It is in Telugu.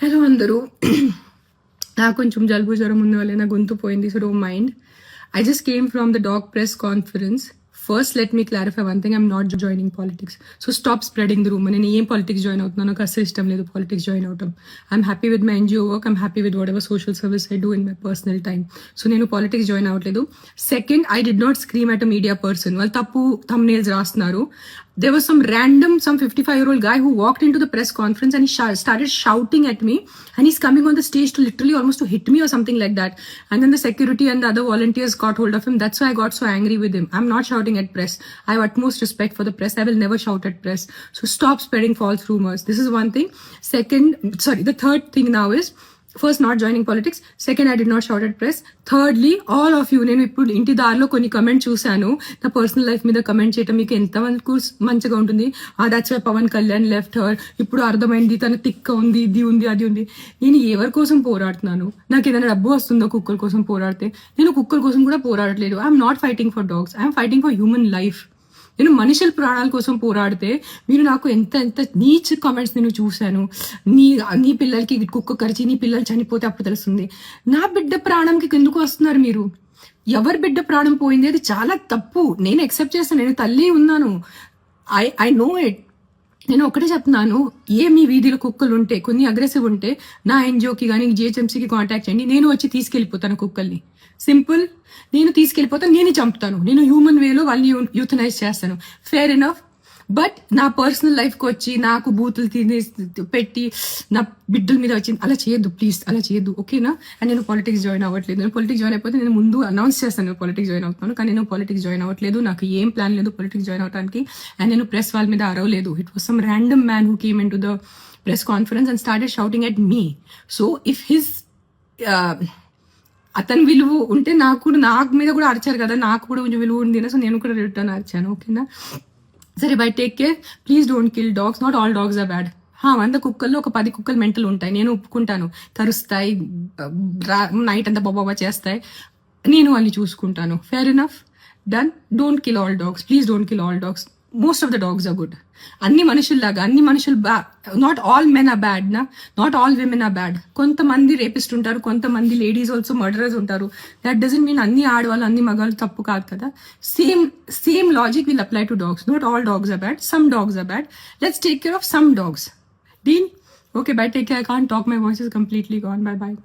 హలో అందరూ. నాకు కొంచెం జలుబు జ్వరం ఉన్న వల్ల నా గొంతు పోయింది, so don't mind. I just came from the dog press conference. First, let me clarify one thing. I'm not joining politics. So stop spreading the rumor. నేను ఏం పాలిటిక్స్ జాయిన్ అవుతున్నాను, నాకు అసలు ఇష్టం లేదు పాలిటిక్స్ జాయిన్ అవటం. I'm happy with my NGO work. I'm happy with whatever social service I do in my personal time. So నేను పాలిటిక్స్ జాయిన్ అవ్వట్లేదు. Second, I did not scream at a media person. వాళ్ళు తప్పు thumbnails రాస్తున్నారు. There was some 55-year-old guy who walked into the press conference and he started shouting at me, and he's coming on the stage to literally almost to hit me or something like that. And then the security and the other volunteers got hold of him. That's why I got so angry with him. I'm not shouting at press. I have utmost respect for the press. I will never shout at press. So stop spreading false rumors. This is one thing. The third thing now is, first not joining politics. Second, I did not shout at press. Thirdly, all of you, నేను ఇప్పుడు ఇంటి దారిలో కొన్ని కమెంట్ చూశాను. నా పర్సనల్ లైఫ్ మీద కమెంట్ చేయటం మీకు ఎంతవరకు మంచిగా ఉంటుంది? That's why Pawan Kalyan left her. ఇప్పుడు అర్థమైంది తన తిక్క ఉంది, ఇది ఉంది, అది ఉంది. నేను ఎవరి కోసం పోరాడుతున్నాను? నాకు ఏదైనా డబ్బు వస్తుందో కుక్కల కోసం పోరాడితే? నేను కుక్కల కోసం కూడా పోరాడట్లేదు. I'm not fighting for dogs, I'm fighting for human life. నేను మనుషుల ప్రాణాల కోసం పోరాడితే మీరు నాకు ఎంత నీచ్ కామెంట్స్ నేను చూశాను. నీ పిల్లలకి కుక్క కరిచి నీ పిల్లలు చనిపోతే అప్పుడు తెలుస్తుంది. నా బిడ్డ ప్రాణంకి ఎందుకు వస్తున్నారు మీరు? ఎవరి బిడ్డ ప్రాణం పోయింది అది చాలా తప్పు. నేను ఎక్సెప్ట్ చేస్తాను, నేను తల్లి ఉన్నాను. I know it. నేను ఒకటే చెప్తున్నాను, మీ వీధిలో కుక్కలు ఉంటే, కొన్ని అగ్రెసివ్ ఉంటే నా ఎన్జిఓకి కానీ జిహెచ్ఎంసీకి కాంటాక్ట్ చేయండి. నేను వచ్చి తీసుకెళ్ళిపోతాను కుక్కల్ని. సింపుల్. నేను తీసుకెళ్ళిపోతాను, నేను చంపుతాను. నేను హ్యూమన్ వేలో వాళ్ళని యూథనైజ్ చేస్తాను. Fair enough. బట్ నా పర్సనల్ లైఫ్కి వచ్చి నాకు బూతులు పెట్టి నా బిడ్డల మీద వచ్చి అలా చేయొద్దు ప్లీజ్, అలా చేయొద్దు, ఓకేనా? అండ్ నేను పాలిటిక్స్ జాయిన్ అవ్వట్లేదు. నేను పాలిటిక్స్ జాయిన్ అయిపోతే నేను ముందు అనౌన్స్ చేస్తాను నేను పాలిటిక్స్ జాయిన్ అవుతున్నాను. కానీ నేను పాలిటిక్స్ జాయిన్ అవ్వట్లేదు. నాకు ఏం ప్లాన్ లేదు పాలిటిక్స్ జాయిన్ అవడానికి. అండ్ నేను ప్రెస్ వాళ్ళ మీద అరవలేదు. It was some random man who came in to the press conference and started shouting at me. So if his అతని విలువ ఉంటే నాకు మీద కూడా అరిచారు కదా, నాకు కూడా కొంచెం విలువ ఉంది. సో నేను కూడా రిటర్న్ అరిచాను, ఓకేనా? సరే, bye take care. Please don't kill dogs. Not all dogs are bad. 100 కుక్కల్లో ఒక 10 కుక్కలు మెంటల్ ఉంటాయి, నేను ఒప్పుకుంటాను. కరుస్తాయి, నైట్ అంతా బాబా చేస్తాయి, నేను వాళ్ళని చూసుకుంటాను. Fair enough, done. Don't kill all dogs, please don't kill all dogs. Most of the dogs are good. అన్ని మనుషుల్లాగా, అన్ని మనుషులు not all men are bad నా, not all women are bad. కొంతమంది రేపిస్ట్ ఉంటారు, కొంతమంది లేడీస్ ఆల్సో మర్డరర్స్ ఉంటారు. దట్ డజంట్ మీన్ అన్ని ఆడవాళ్ళు అన్ని మగాళ్ళు తప్పు కాదు కదా. Same logic will apply to dogs. Not all dogs are bad, some dogs are bad. Let's take care of some dogs. Deal? Okay, bye, take care. I can't talk, my voice is completely gone. Bye bye.